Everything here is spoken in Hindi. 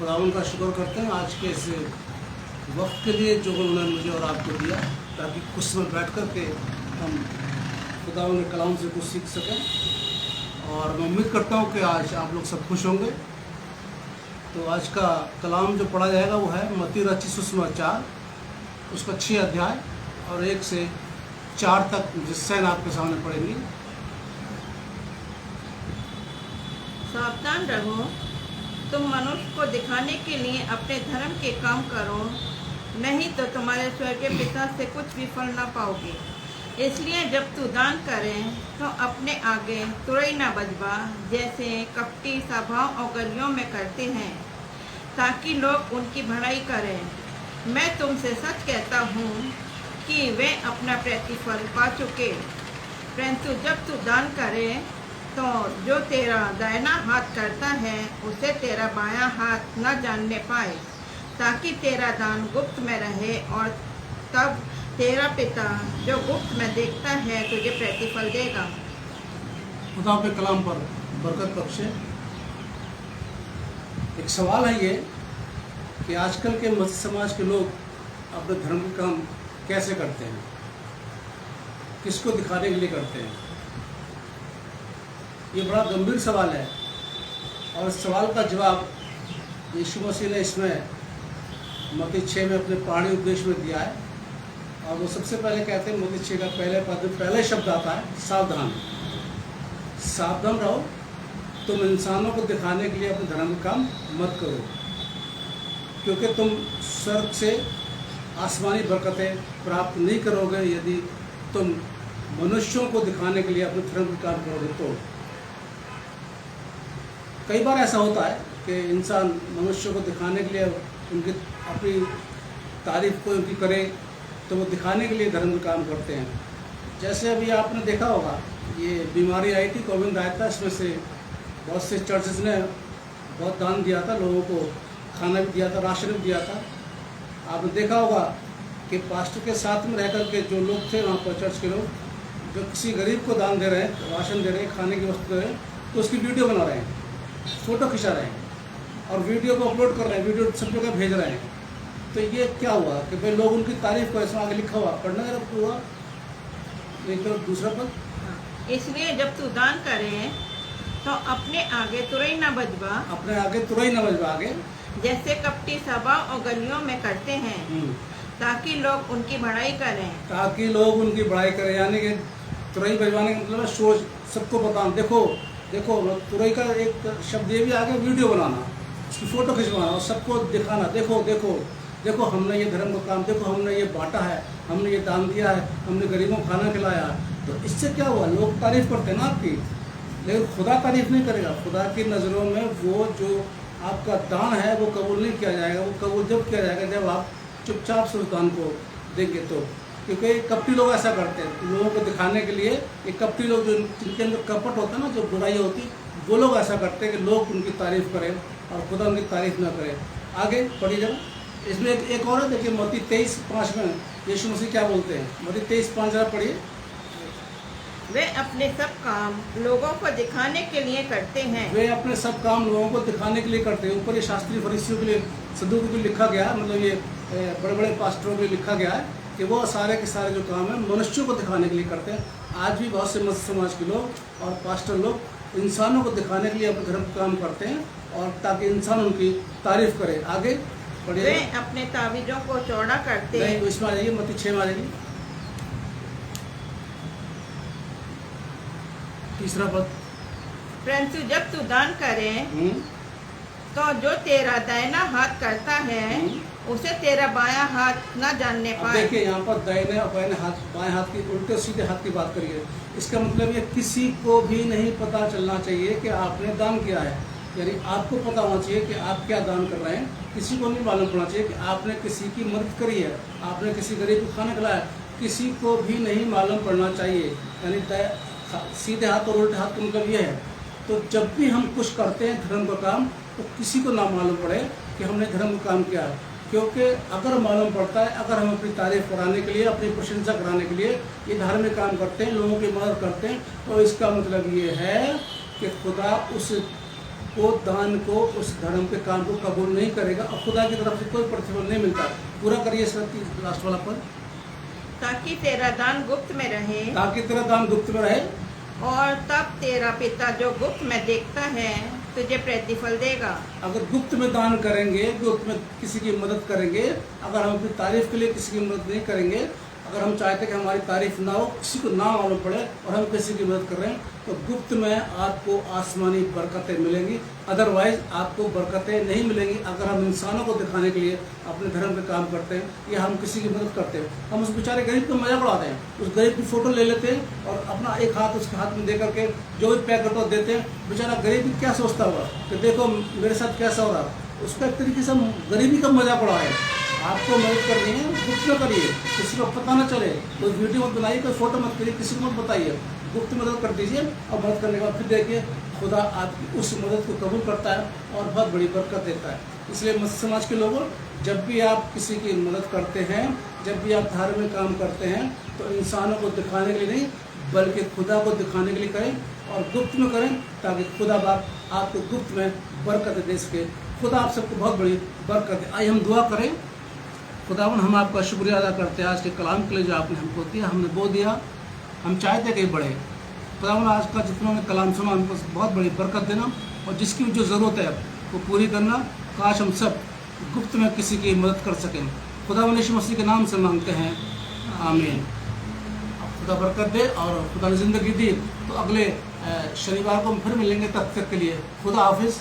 खुदावन का शुक्र करते हैं आज के इस वक्त के लिए जो उन्होंने मुझे और आपको दिया, ताकि कुछ समय बैठ कर के हम खुदावन के कलाम से कुछ सीख सकें। और मैं उम्मीद करता हूँ कि आज आप लोग सब खुश होंगे। तो आज का कलाम जो पढ़ा जाएगा वो है मत्ती रचित सुसमाचार, उसका 6 अध्याय और 1 से 4 तक जिससे आपके सामने पढ़ेंगी। सावधान रहो, तुम मनुष्य को दिखाने के लिए अपने धर्म के काम करो, नहीं तो तुम्हारे स्वर्गीय पिता से कुछ भी फल न पाओगे। इसलिए जब तू दान करे तो अपने आगे तुरई न बजवा, जैसे कपटी सभाओं और गलियों में करते हैं, ताकि लोग उनकी भलाई करें। मैं तुमसे सच कहता हूँ कि वे अपना प्रतिफल पा चुके। परंतु जब तू दान करे तो जो तेरा दाहिना हाथ करता है उसे तेरा बायां हाथ न जानने पाए, ताकि तेरा दान गुप्त में रहे, और तब तेरा पिता जो गुप्त में देखता है तुझे प्रतिफल देगा। खुदा के कलाम पर बरकत बख्शे। एक सवाल है ये कि आजकल के मसीह समाज के लोग अपने धर्म के काम कैसे करते हैं, किसको दिखाने के लिए करते हैं। ये बड़ा गंभीर सवाल है और इस सवाल का जवाब यीशु मसीह ने इसमें मत्ती 6 में अपने पहाड़ी उपदेश में दिया है। और वो सबसे पहले कहते हैं, मत्ती 6 का पहले शब्द आता है सावधान। सावधान रहो, तुम इंसानों को दिखाने के लिए अपने धर्म का काम मत करो, क्योंकि तुम स्वर्ग से आसमानी बरकतें प्राप्त नहीं करोगे यदि तुम मनुष्यों को दिखाने के लिए अपने धर्म का काम करोगे। तो कई बार ऐसा होता है कि इंसान मनुष्यों को दिखाने के लिए उनकी अपनी तारीफ को उनकी करे, तो वो दिखाने के लिए धर्म का काम करते हैं। जैसे अभी आपने देखा होगा, ये बीमारी आई थी, कोविड आया था, इसमें से बहुत से चर्चेस ने बहुत दान दिया था, लोगों को खाना भी दिया था, राशन भी दिया था। आपने देखा होगा कि पास्टर के साथ में रह कर के जो लोग थे वहाँ पर, चर्च के लोग, जो किसी गरीब को दान दे रहे हैं, राशन दे रहे हैं, खाने की वस्तु दे रहे हैं, तो उसकी वीडियो बना रहे हैं, फ़ोटो खिंचा रहे हैं और वीडियो को अपलोड कर रहे हैं, वीडियो सब जगह भेज रहे हैं। तो ये क्या हुआ कि भाई लोग उनकी तारीफ को ऐसा आगे लिखा हुआ पढ़ना हुआ। एक तरफ दूसरा पद, इसलिए जब तू दान करे तो अपने आगे तुरई न बजवा, अपने आगे तुरई न बजवा, आगे जैसे कपटी सभा और गलियों में करते हैं, ताकि लोग उनकी बड़ाई करें। ताकि लोग उनकी बड़ाई करें, यानी कि तुरई बजवाने का मतलब है सोच सबको बताना। देखो देखो, तुरई का एक शब्द ये भी आ गया, वीडियो बनाना, उसकी फ़ोटो खिंचवाना और सबको दिखाना, देखो देखो देखो हमने ये धर्म का काम, देखो हमने ये बांटा है, हमने ये दान दिया है, हमने गरीबों को खाना खिलाया। तो इससे क्या हुआ, लोग तारीफ़ करते हैं ना आपकी, लेकिन खुदा तारीफ़ नहीं करेगा। खुदा की नज़रों में वो जो आपका दान है वो कबूल नहीं किया जाएगा। वो कबूल जब किया जाएगा जब आप चुपचाप से उस दान को देंगे। तो क्योंकि कपटी लोग ऐसा करते हैं, लोगों को दिखाने के लिए। ये कपटी लोग जो जिनके अंदर कपट होता है ना, जो बुराई होती, वो लोग ऐसा करते हैं कि लोग उनकी तारीफ़ करें और खुदा उनकी तारीफ़ ना करें। आगे पढ़िए जब, इसमें एक और है, देखिए मत्ती 23:5 में यीशु मसीह क्या बोलते हैं। मत्ती 23:5 जरा पढ़िए। वे अपने सब काम लोगों को दिखाने के लिए करते हैं। वे अपने सब काम लोगों को दिखाने के लिए करते हैं। ऊपर ये शास्त्री फरीसियों के लिए, सदूकियों के लिए लिखा गया है, मतलब ये बड़े बड़े पास्टरों के लिए लिखा गया है कि वो सारे के सारे जो काम है मनुष्यों को दिखाने के लिए करते हैं। आज भी बहुत से मसीह समाज के लोग और पास्टर लोग इंसानों को दिखाने के लिए अपने धर्म का काम करते हैं, और ताकि इंसान उनकी तारीफ करे। आगे बढ़िए। वे अपने तावीज़ों को चौड़ा करते हैं। नहीं, तो इसमें आ जाइए, मत्ती 6 में आ जाइए, तीसरा पद। परंतु जब तू दान करे तो जो तेरा दाहिना हाथ करता है उसे तेरा बायां हाथ न जानने पाए। देखिए यहाँ पर दाहिने और बाएं हाथ की, उल्टे सीधे हाथ की बात करिए। इसका मतलब ये किसी को भी नहीं पता चलना चाहिए कि आपने दान किया है। यानी आपको पता होना चाहिए कि आप क्या दान कर रहे हैं। किसी को नहीं मालूम पड़ना चाहिए कि आपने किसी की मदद करी है, आपने किसी गरीब को खाना खिलाया। किसी को भी नहीं मालूम पड़ना चाहिए। यानी सीधे हाथ और उल्टे हाथ का मतलब ये है। तो जब भी हम कुछ करते हैं धर्म का काम, तो किसी को ना मालूम पड़े कि हमने धर्म का काम किया है। क्योंकि अगर मालूम पड़ता है, अगर हम अपनी तारीफ कराने के लिए, अपनी प्रशंसा कराने के लिए ये धार्मिक काम करते हैं, लोगों की मदद करते हैं, तो इसका मतलब ये है कि खुदा उस वो दान को, उस धर्म के काम को कबूल नहीं करेगा और खुदा की तरफ से कोई प्रतिफल नहीं मिलता। पूरा करिए सर लास्ट वाला पद। ताकि तेरा दान गुप्त में रहे, ताकि तेरा दान गुप्त में रहे, और तब तेरा पिता जो गुप्त में देखता है तुझे प्रतिफल देगा। अगर गुप्त में दान करेंगे, गुप्त में किसी की मदद करेंगे, अगर हम अपनी तारीफ के लिए किसी की मदद नहीं करेंगे, अगर हम चाहते कि हमारी तारीफ ना हो, किसी को ना मालूम पड़े और हम किसी की मदद कर रहे हैं, तो गुप्त में आपको आसमानी बरकतें मिलेंगी। अदरवाइज आपको बरकतें नहीं मिलेंगी। अगर हम इंसानों को दिखाने के लिए अपने धर्म पे काम करते हैं या हम किसी की मदद करते हैं, हम उस बेचारे गरीब को मजाक उड़ाते हैं, उस गरीब की फ़ोटो ले लेते हैं और अपना एक हाथ उसके हाथ में दे करके जो भी पैकेट हो देते हैं। बेचारा गरीब क्या सोचता होगा कि देखो मेरे साथ कैसा हो रहा है, उसका एक तरीके से हम गरीबी का मजाक उड़ा है। आपको मदद करनी है, गुप्त में करिए, किसी को पता ना चले, कोई वीडियो मत बनाइए, कोई फोटो मत करिए, किसी को मत बताइए, गुप्त मदद कर दीजिए। और मदद करने के बाद फिर देखिए खुदा आपकी उस मदद को कबूल करता है और बहुत बड़ी बरकत देता है। इसलिए मसीह समाज के लोगों, जब भी आप किसी की मदद करते हैं, जब भी आप धार्मिक काम करते हैं, तो इंसानों को दिखाने के लिए नहीं बल्कि खुदा को दिखाने के लिए करें और गुप्त में करें, ताकि खुदा बाप आपको गुप्त में बरकत दे सके। खुदा आप सबको बहुत बड़ी बरकत दे। आइए हम दुआ करें। खुदावन, हम आपका शुक्रिया अदा करते हैं आज के कलाम के लिए जो आपने हमको दिया, हमने वो दिया, हम चाहते कि बढ़े। खुदावन, आज का जितना ने कलाम सुना हमको बहुत बड़ी बरकत देना और जिसकी जो ज़रूरत है वो पूरी करना। काश हम सब गुप्त में किसी की मदद कर सकें। खुदावन यीशु मसीह के नाम से मांगते हैं, आमीन। खुदा बरकत दे और खुदा ने ज़िंदगी दी तो अगले शनिवार को हम फिर मिलेंगे। तब तक के लिए खुदा हाफिज़।